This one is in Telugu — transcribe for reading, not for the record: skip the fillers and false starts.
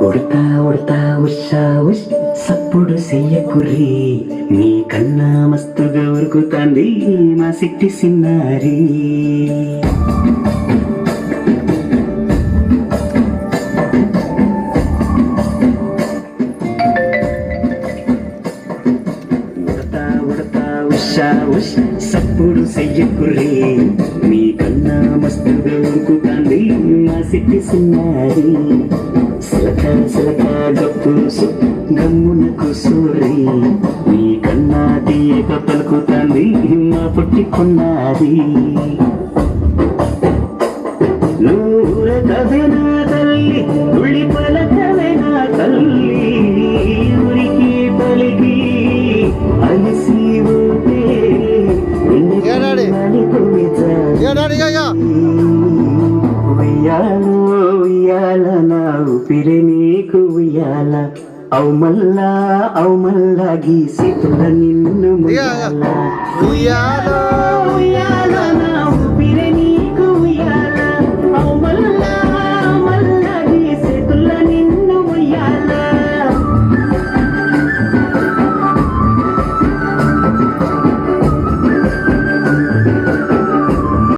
ఉడతా ఉడతా ఉషా ఉష్ సప్పుడు చెయ్యకుర్రి నీ కన్నా మస్తుగా ఉరుకుతాంది మా సిట్టి సిన్నారి ఉడతా ఉడతా ఉషా ఉష్ సప్పుడు చెయ్యకుర్రి నీ కన్నా మస్తుగా ఉరుకుతాంది మా సిట్టి సిన్నారి సిలక సిలక గప్పుసు గమ్మున కుసూరి నీ కన్నా తీయక పలుకుతాంది మా పుట్టికున్నది నూరకవెనా తల్లి ఉళ్ళి పలకవెనా తల్లి ఉరికి పలికి అలిసి ఉంటే ఉయ్యాలో ఉయ్యాల నా ఊపిరి నీకు ఉయ్యాల అవు మల్లా గీసి తుల నిన్ను ముయ్యాల ఉయ్యాలో ఉయ్యాల నా